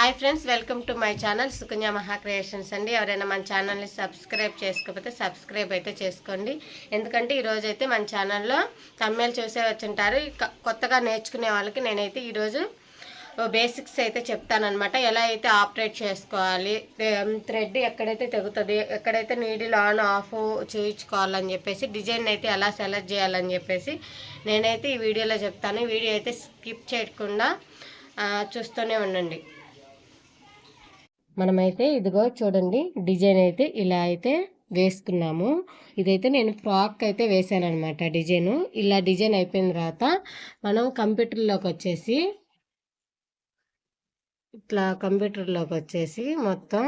Hi friends, welcome to my channel Sukanya మహా creations అండి. ఎవరైనా మన ఛానల్ని సబ్స్క్రైబ్ చేసుకోకపోతే సబ్స్క్రైబ్ అయితే చేసుకోండి. ఎందుకంటే ఈరోజు అయితే మన ఛానల్లో తమిళ చూసే వచ్చుంటారు. కొత్తగా నేర్చుకునే వాళ్ళకి నేనైతే ఈరోజు బేసిక్స్ అయితే చెప్తానమాట. ఎలా అయితే ఆపరేట్ చేసుకోవాలి, థ్రెడ్ ఎక్కడైతే తెగుతుంది, ఎక్కడైతే నీడిల్ ఆన్ ఆఫ్ చేయించుకోవాలని చెప్పేసి, డిజైన్ అయితే ఎలా సెలెక్ట్ చేయాలని చెప్పేసి నేనైతే ఈ వీడియోలో చెప్తాను. ఈ వీడియో అయితే స్కిప్ చేయకుండా చూస్తూనే ఉండండి. మనమైతే ఇదిగో చూడండి, డిజైన్ అయితే ఇలా అయితే వేసుకున్నాము. ఇదైతే నేను ఫ్రాక్ అయితే వేసాను అనమాట. ఇలా డిజైన్ అయిపోయిన తర్వాత మనం కంప్యూటర్లోకి వచ్చేసి మొత్తం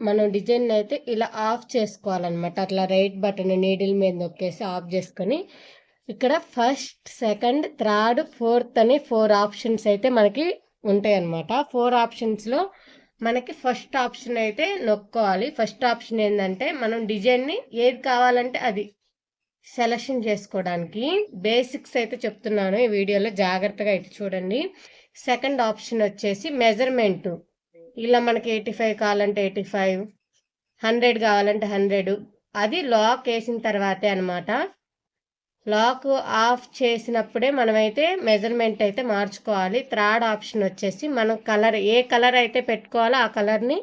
మనం డిజైన్ అయితే ఇలా ఆఫ్ చేసుకోవాలన్నమాట. అట్లా రైట్ బటన్ నీడిల్ మీద నొక్కేసి ఆఫ్ చేసుకొని, ఇక్కడ ఫస్ట్, సెకండ్, థర్డ్, ఫోర్త్ అని 4 ఆప్షన్స్ అయితే మనకి ఉంటాయి అన్నమాట. 4 ఆప్షన్స్లో మనకి ఫస్ట్ ఆప్షన్ అయితే నొక్కోవాలి. ఫస్ట్ ఆప్షన్ ఏంటంటే మనం డిజైన్ని ఏది కావాలంటే అది సెలెక్షన్ చేసుకోవడానికి. బేసిక్స్ అయితే చెప్తున్నాను ఈ వీడియోలో, జాగ్రత్తగా అయితే చూడండి. సెకండ్ ఆప్షన్ వచ్చేసి మెజర్మెంట్. ఇలా మనకి 85 కావాలంటే 85, 100 కావాలంటే 100. అది లాక్ వేసిన తర్వాతే అనమాట. లాక్ ఆఫ్ చేసినప్పుడే మనమైతే మెజర్మెంట్ అయితే మార్చుకోవాలి. థర్డ్ ఆప్షన్ వచ్చేసి మనం కలర్, ఏ కలర్ అయితే పెట్టుకోవాలో ఆ కలర్ని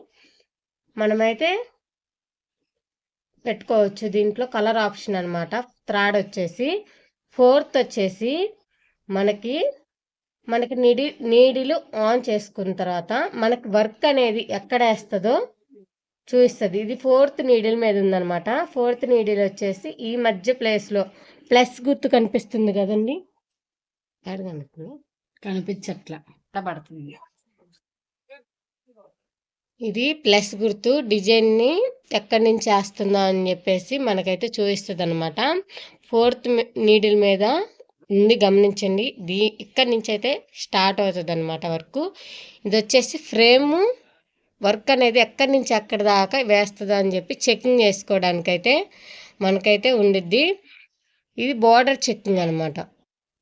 మనమైతే పెట్టుకోవచ్చు. దీంట్లో కలర్ ఆప్షన్ అనమాట థర్డ్ వచ్చేసి. ఫోర్త్ వచ్చేసి మనకి నీడిలు ఆన్ చేసుకున్న తర్వాత మనకి వర్క్ అనేది ఎక్కడ వేస్తుందో చూపిస్తుంది. ఇది 4th నీడిల్ మీద ఉందన్నమాట. 4th నీడిల్ వచ్చేసి ఈ మధ్య ప్లేస్లో ప్లస్ గుర్తు కనిపిస్తుంది కదండి, కనిపించట్లా పడుతుంది. ఇది ప్లస్ గుర్తు డిజైన్ని ఎక్కడి నుంచి వేస్తుందా అని చెప్పేసి మనకైతే చూపిస్తుంది అనమాట. 4th నీడిల్ మీద ఉంది, గమనించండి. ఇక్కడి నుంచి అయితే స్టార్ట్ అవుతుంది అనమాట వర్క్. ఇది వచ్చేసి ఫ్రేము వర్క్ అనేది ఎక్కడి నుంచి ఎక్కడి దాకా వేస్తుందా అని చెప్పి చెకింగ్ చేసుకోవడానికైతే మనకైతే ఉండిద్ది. ఇది బోర్డర్ చెకింగ్ అనమాట.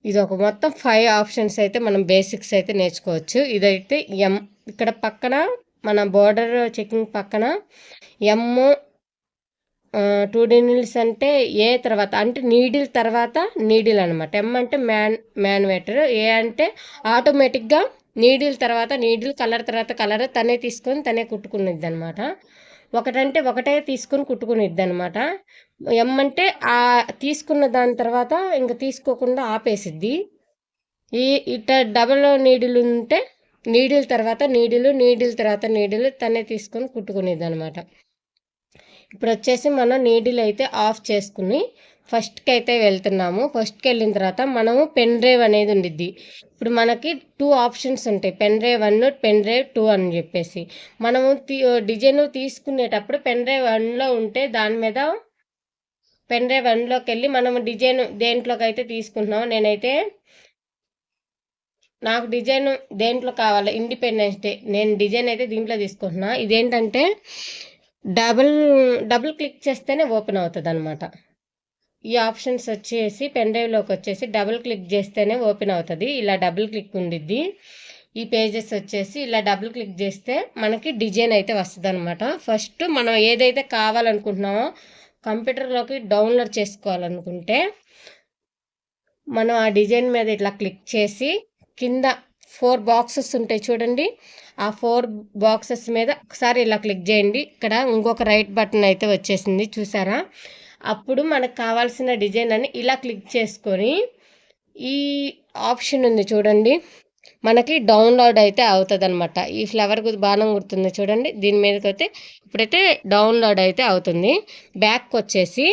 ఇది ఒక మొత్తం 5 ఆప్షన్స్ అయితే మనం బేసిక్స్ అయితే నేర్చుకోవచ్చు. ఇదైతే ఇక్కడ పక్కన మన బోర్డర్ చెకింగ్ పక్కన టూ నీడిల్స్ అంటే ఏ తర్వాత అంటే నీడిల్ తర్వాత నీడిల్ అనమాట. అంటే మ్యాన్వేటర్, ఏ అంటే ఆటోమేటిక్గా నీడిల్ తర్వాత నీడిల్, కలర్ తర్వాత కలర్ తనే తీసుకొని తనే కుట్టుకునిద్ది అనమాట. ఒకటంటే ఒకటే తీసుకొని కుట్టుకునిద్ది అనమాట. అంటే ఆ తీసుకున్న దాని తర్వాత ఇంకా తీసుకోకుండా ఆపేసిద్ది. ఇట డబల్ నీడిల్ ఉంటే నీడిల్ తర్వాత నీడిల్ తర్వాత నీడిల్ తనే తీసుకొని కుట్టుకునేది అనమాట. ఇప్పుడు వచ్చేసి మనం నీడిల్ అయితే ఆఫ్ చేసుకుని ఫస్ట్కి అయితే వెళ్తున్నాము. ఫస్ట్కి వెళ్ళిన తర్వాత మనము పెన్ డ్రైవ్ అనేది ఉండిద్ది. ఇప్పుడు మనకి 2 ఆప్షన్స్ ఉంటాయి, పెన్ డ్రైవ్ 1, పెన్ డ్రైవ్ 2 అని చెప్పేసి. మనము డిజైన్ తీసుకునేటప్పుడు పెన్ డ్రైవ్ 1లో ఉంటే దాని మీద పెన్ డ్రైవ్ 1లోకి వెళ్ళి మనము డిజైన్ దేంట్లోకి అయితే తీసుకుంటున్నాము. నాకు డిజైన్ దేంట్లో కావాలి, ఇండిపెండెన్స్ డే, నేను డిజైన్ అయితే దీంట్లో తీసుకుంటున్నా. ఇదేంటంటే డబుల్ క్లిక్ చేస్తేనే ఓపెన్ అవుతుంది అనమాట. ఈ ఆప్షన్స్ వచ్చేసి పెన్ డ్రైవ్లోకి వచ్చేసి డబుల్ క్లిక్ చేస్తేనే ఓపెన్ అవుతుంది. ఇలా డబుల్ క్లిక్ ఉండిద్ది. ఈ పేజెస్ వచ్చేసి ఇలా డబుల్ క్లిక్ చేస్తే మనకి డిజైన్ అయితే వస్తుంది అనమాట. ఫస్ట్ మనం ఏదైతే కావాలనుకుంటున్నామో కంప్యూటర్లోకి డౌన్లోడ్ చేసుకోవాలనుకుంటే మనం ఆ డిజైన్ మీద ఇట్లా క్లిక్ చేసి కింద 4 బాక్సెస్ ఉంటాయి చూడండి. ఆ 4 బాక్సెస్ మీద ఒకసారి ఇలా క్లిక్ చేయండి. ఇక్కడ ఇంకొక రైట్ బటన్ అయితే వచ్చేసింది, చూసారా? అప్పుడు మనకు కావాల్సిన డిజైన్ అని ఇలా క్లిక్ చేసుకొని ఈ ఆప్షన్ ఉంది చూడండి, మనకి డౌన్లోడ్ అయితే అవుతుంది అనమాట. ఈ ఫ్లవర్ బాణం గుర్తుంది చూడండి, దీని మీదకి అయితే ఇప్పుడైతే డౌన్లోడ్ అయితే అవుతుంది. బ్యాక్ వచ్చేసి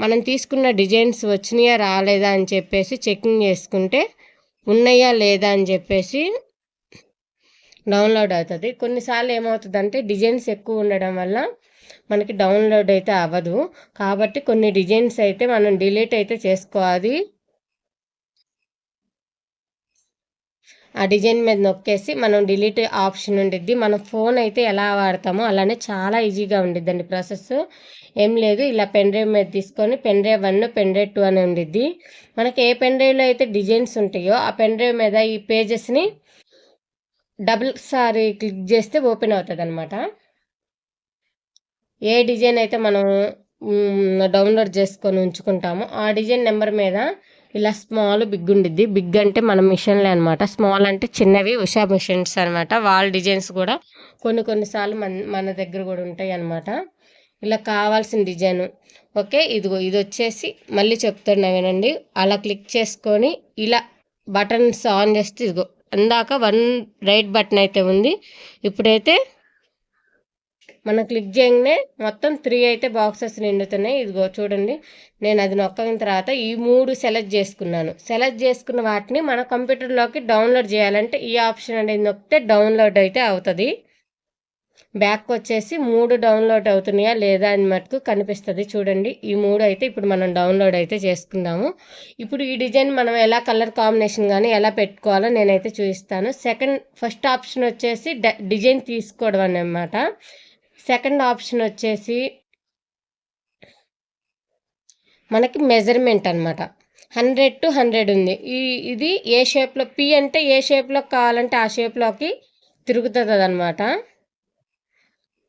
మనం తీసుకున్న డిజైన్స్ వచ్చినాయా రాలేదా అని చెప్పేసి చెకింగ్ చేసుకుంటే ఉన్నాయా లేదా అని చెప్పేసి డౌన్లోడ్ అవుతుంది. కొన్నిసార్లు ఏమవుతుందంటే డిజైన్స్ ఎక్కువ ఉండడం వల్ల మనకి డౌన్లోడ్ అయితే అవ్వదు. కాబట్టి కొన్ని డిజైన్స్ అయితే మనం డిలీట్ అయితే చేసుకోవాలి. ఆ డిజైన్ మీద నొక్కేసి మనం డిలీట్ ఆప్షన్ ఉండిద్ది. మన ఫోన్ అయితే ఎలా వాడతామో అలానే చాలా ఈజీగా ఉండిద్దండి ప్రాసెస్. ఏం లేదు, ఇలా పెన్ డ్రైవ్ మీద తీసుకొని పెన్ డ్రైవ్ 1, పెన్ డ్రైవ్ 2 అని ఉండిద్ది. మనకి ఏ పెన్ డ్రైవ్లో అయితే డిజైన్స్ ఉంటాయో ఆ పెన్ డ్రైవ్ మీద ఈ పేజెస్ని డబుల్ సారి క్లిక్ చేస్తే ఓపెన్ అవుతుంది అనమాట. ఏ డిజైన్ అయితే మనం డౌన్లోడ్ చేసుకొని ఉంచుకుంటామో ఆ డిజైన్ నెంబర్ మీద ఇలా స్మాల్ బిగ్ ఉండిద్ది. బిగ్ అంటే మన మిషన్లే అనమాట. స్మాల్ అంటే చిన్నవి ఉషా మిషన్స్ అనమాట. వాళ్ళ డిజైన్స్ కూడా కొన్నిసార్లు మన దగ్గర కూడా ఉంటాయి అనమాట. ఇలా కావాల్సిన డిజైన్. ఓకే, ఇదిగో ఇది వచ్చేసి మళ్ళీ చెప్తున్నా వినండి. అలా క్లిక్ చేసుకొని ఇలా బటన్స్ ఆన్ చేస్తే ఇదిగో అందాక 1 రైట్ బటన్ అయితే ఉంది. ఇప్పుడైతే మనం క్లిక్ చేయగానే మొత్తం 3 అయితే బాక్సెస్ నిండుతున్నాయి. ఇదిగో చూడండి, నేను అది నొక్కిన తర్వాత ఈ 3 సెలెక్ట్ చేసుకున్నాను. సెలెక్ట్ చేసుకున్న వాటిని మన కంప్యూటర్లోకి డౌన్లోడ్ చేయాలంటే ఈ ఆప్షన్ అనేది నొక్కితే డౌన్లోడ్ అయితే అవుతుంది. బ్యాక్ వచ్చేసి 3 డౌన్లోడ్ అవుతున్నాయా లేదా అని మటుకు కనిపిస్తుంది. చూడండి, ఈ 3 అయితే ఇప్పుడు మనం డౌన్లోడ్ అయితే చేసుకుందాము. ఇప్పుడు ఈ డిజైన్ మనం ఎలా కలర్ కాంబినేషన్ కానీ ఎలా పెట్టుకోవాలో నేనైతే చూపిస్తాను. ఫస్ట్ ఆప్షన్ వచ్చేసి డిజైన్ తీసుకోవడం అన్నమాట. సెకండ్ ఆప్షన్ వచ్చేసి మనకి మెజర్మెంట్ అనమాట. 100 to 100 ఉంది. ఇది ఏ షేప్లో, పి అంటే ఏ షేప్లో కావాలంటే ఆ షేప్లోకి తిరుగుతుంది అనమాట.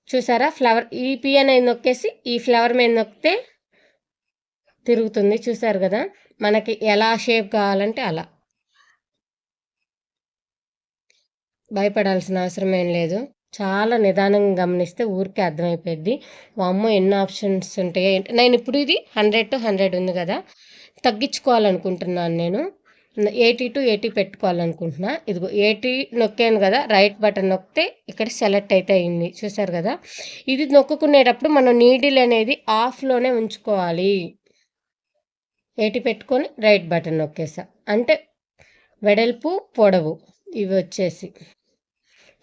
చూసారా, ఫ్లవర్ ఈ పి అనేది నొక్కేసి ఈ ఫ్లవర్ మీద నొక్కితే తిరుగుతుంది. చూసారు కదా, మనకి ఎలా షేప్ కావాలంటే అలా. భయపడాల్సిన అవసరం ఏం లేదు. చాలా నిదానంగా గమనిస్తే ఊరికే అర్థమైపోద్ది. వామ్మో ఎన్ని ఆప్షన్స్ ఉంటాయి. నేను ఇప్పుడు ఇది 100 to 100 ఉంది కదా, తగ్గించుకోవాలనుకుంటున్నాను. నేను 80 to 80 పెట్టుకోవాలనుకుంటున్నా. ఇదిగో 80 నొక్కాను కదా, రైట్ బటన్ నొక్కితే ఇక్కడ సెలెక్ట్ అయితే అయింది. చూసారు కదా, ఇది నొక్కుకునేటప్పుడు మనం నీడిల్ అనేది ఆఫ్లోనే ఉంచుకోవాలి. 80 పెట్టుకొని రైట్ బటన్ నొక్కేసా అంటే వెడల్పు పొడవు ఇవి వచ్చేసి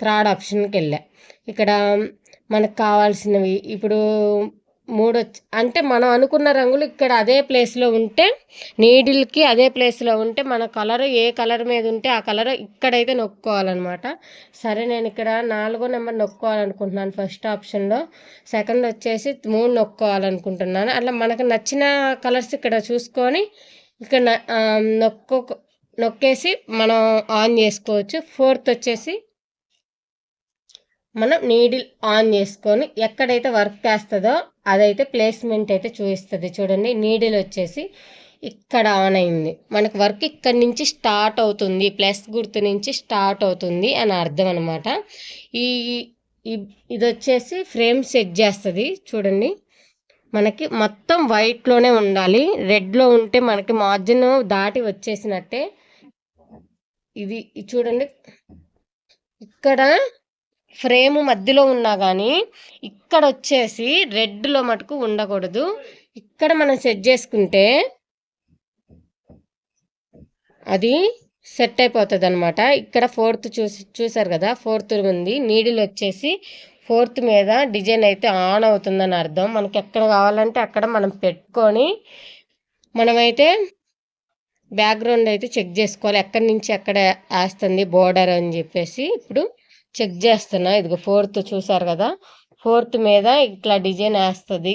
థర్డ్ ఆప్షన్కి వెళ్ళా. ఇక్కడ మనకు కావాల్సినవి ఇప్పుడు 3 అంటే మనం అనుకున్న రంగులు ఇక్కడ అదే ప్లేస్లో ఉంటే, నీడిల్కి అదే ప్లేస్లో ఉంటే మన కలర్ ఏ కలర్ మీద ఉంటే ఆ కలర్ ఇక్కడైతే నొక్కోవాలన్నమాట. సరే, నేను ఇక్కడ 4వ నెంబర్ నొక్కోవాలనుకుంటున్నాను ఫస్ట్ ఆప్షన్లో. సెకండ్ వచ్చేసి 3 నొక్కోవాలనుకుంటున్నాను. అట్లా మనకు నచ్చిన కలర్స్ ఇక్కడ చూసుకొని ఇక్కడ నొక్కేసి మనం ఆన్ చేసుకోవచ్చు. ఫోర్త్ వచ్చేసి మనం నీడిల్ ఆన్ చేసుకొని ఎక్కడైతే వర్క్ వేస్తుందో అదైతే ప్లేస్మెంట్ అయితే చూపిస్తుంది. చూడండి, నీడిల్ వచ్చేసి ఇక్కడ ఆన్ అయింది. మనకు వర్క్ ఇక్కడ నుంచి స్టార్ట్ అవుతుంది, ప్లస్ గుర్తు నుంచి స్టార్ట్ అవుతుంది అని అర్థం అనమాట. ఇది వచ్చేసి ఫ్రేమ్ సెట్ చేస్తుంది. చూడండి, మనకి మొత్తం వైట్లోనే ఉండాలి. రెడ్లో ఉంటే మనకి మార్జిన్ దాటి వచ్చేసినట్టే. ఇది చూడండి, ఇక్కడ ఫ్రేమ్ మధ్యలో ఉన్నా కానీ ఇక్కడ వచ్చేసి రెడ్లో మటుకు ఉండకూడదు. ఇక్కడ మనం సెట్ చేసుకుంటే అది సెట్ అయిపోతుంది అనమాట. ఇక్కడ ఫోర్త్ చూసారు కదా, ఫోర్త్ ఉంది. నీడిల్ వచ్చేసి ఫోర్త్ మీద డిజైన్ అయితే ఆన్ అవుతుందని అర్థం. మనకి ఎక్కడ కావాలంటే అక్కడ మనం పెట్టుకొని మనమైతే బ్యాక్గ్రౌండ్ అయితే చెక్ చేసుకోవాలి, ఎక్కడి నుంచి ఎక్కడ వేస్తుంది బోర్డర్ అని చెప్పేసి. ఇప్పుడు చెక్ చేస్తున్నా. ఇదిగో ఫోర్త్ చూసారు కదా, ఫోర్త్ మీద ఇట్లా డిజైన్ వేస్తుంది.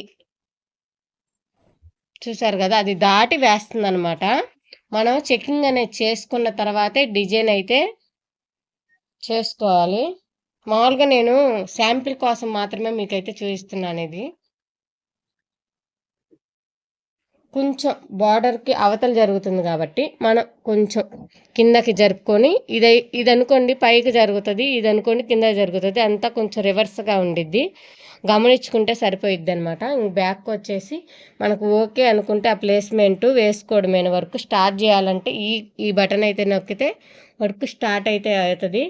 చూసారు కదా, అది దాటి వేస్తుంది అనమాట. మనం చెకింగ్ అనేది చేసుకున్న తర్వాతే డిజైన్ అయితే చేసుకోవాలి. మామూలుగా నేను శాంపిల్ కోసం మాత్రమే మీకైతే చూపిస్తున్నాను. ఇది కొంచెం బార్డర్కి అవతల జరుగుతుంది కాబట్టి మనం కొంచెం కిందకి జరుపుకొని ఇది అనుకోండి పైకి జరుగుతుంది, ఇది అనుకోండి కింద జరుగుతుంది. అంతా కొంచెం రివర్స్గా ఉండిద్ది, గమనించుకుంటే సరిపోయిద్ది అనమాట. బ్యాక్ వచ్చేసి మనకు ఓకే అనుకుంటే ఆ ప్లేస్మెంట్ వేసుకోవడమైన వర్క్ స్టార్ట్ చేయాలంటే ఈ బటన్ అయితే నొక్కితే వర్క్ స్టార్ట్ అయితే అవుతుంది.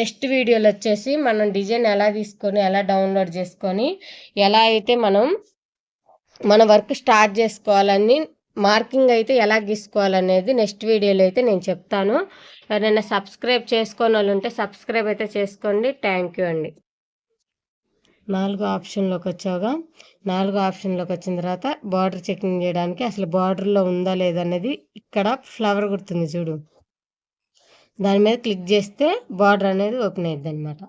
నెక్స్ట్ వీడియోలో వచ్చేసి మనం డిజైన్ ఎలా తీసుకొని ఎలా డౌన్లోడ్ చేసుకొని ఎలా అయితే మన వర్క్ స్టార్ట్ చేసుకోవాలని మార్కింగ్ అయితే ఎలా గీసుకోవాలనేది నెక్స్ట్ వీడియోలో అయితే నేను చెప్తాను. ఎవరైనా సబ్స్క్రైబ్ చేసుకొని వాళ్ళు ఉంటే సబ్స్క్రైబ్ అయితే చేసుకోండి. థ్యాంక్ యూ అండి. 4వ ఆప్షన్లోకి వచ్చాగా, 4వ ఆప్షన్లోకి వచ్చిన తర్వాత బార్డర్ చెకింగ్ చేయడానికి అసలు బార్డర్లో ఉందా లేదా అనేది ఇక్కడ ఫ్లవర్ గుర్తుంది చూడు, దాని మీద క్లిక్ చేస్తే బార్డర్ అనేది ఓపెన్ అయ్యిద్ది అనమాట.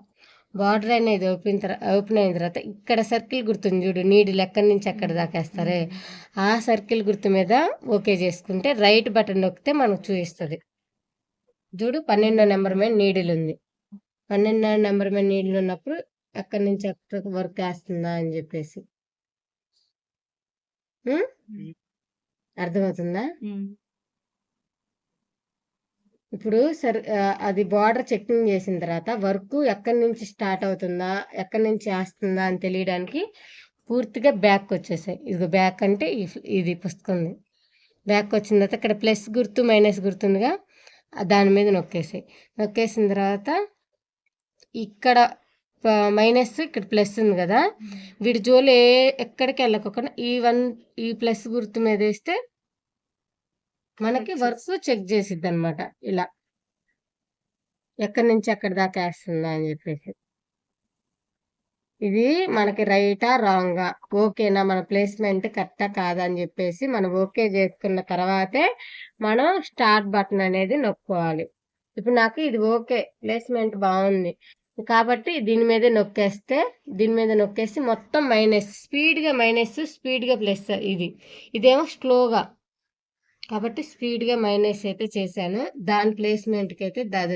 బార్డర్ అనేది ఓపెన్ అయిన తర్వాత ఇక్కడ సర్కిల్ గుర్తుంది చూడు, నీడిల్ ఎక్కడి నుంచి ఎక్కడ దాకేస్తారే ఆ సర్కిల్ గుర్తు మీద ఓకే చేసుకుంటే రైట్ బటన్ నొక్కితే మనకు చూపిస్తుంది. చూడు 12వ నెంబర్ మీద నీడిల్ ఉంది. 12వ నెంబర్ మీద నీళ్ళు ఉన్నప్పుడు ఎక్కడి నుంచి ఎక్కడికి వర్క్ వేస్తుందా అని చెప్పేసి. ఉం? అర్థమవుతుందా? ఇప్పుడు అది బార్డర్ చెకింగ్ చేసిన తర్వాత వర్క్ ఎక్కడి నుంచి స్టార్ట్ అవుతుందా ఎక్కడి నుంచి వేస్తుందా అని తెలియడానికి పూర్తిగా బ్యాక్ వచ్చేసాయి. ఇదిగో బ్యాక్ అంటే ఇది పుస్తకం బ్యాక్ వచ్చిన తర్వాత ఇక్కడ ప్లస్ గుర్తు మైనస్ గుర్తుందిగా దాని మీద నొక్కేసిన తర్వాత ఇక్కడ మైనస్ ఇక్కడ ప్లస్ ఉంది కదా, వీడి జోలు ఎక్కడికి వెళ్ళకోకుండా ఈ ప్లస్ గుర్తు మీద వేస్తే మనకి వర్క్ చెక్ చేసిద్ది అనమాట. ఇలా ఎక్కడి నుంచి ఎక్కడి దాకా వేస్తుందా అని చెప్పేసి. ఇది మనకి రైటా రాంగా, ఓకేనా, మన ప్లేస్మెంట్ కరెక్టా కాదా అని చెప్పేసి మనం ఓకే చేసుకున్న తర్వాతే మనం స్టార్ట్ బటన్ అనేది నొక్కోవాలి. ఇప్పుడు నాకు ఇది ఓకే, ప్లేస్మెంట్ బాగుంది కాబట్టి దీని మీద నొక్కేసి మొత్తం మైనస్, స్పీడ్గా మైనస్, స్పీడ్గా ప్లస్. ఇదేమో స్లోగా కాబట్టి స్పీడ్గా మైనస్ అయితే చేశాను. దాని ప్లేస్మెంట్కి అయితే అది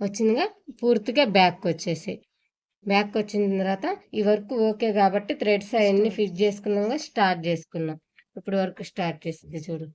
వచ్చిందిగా. పూర్తిగా బ్యాక్ వచ్చిన తర్వాత ఈ వర్క్ ఓకే కాబట్టి థ్రెడ్స్ అవన్నీ ఫిట్ చేసుకున్నాక స్టార్ట్ చేసుకున్నాం. ఇప్పుడు వర్క్ స్టార్ట్ చేసింది చూడు.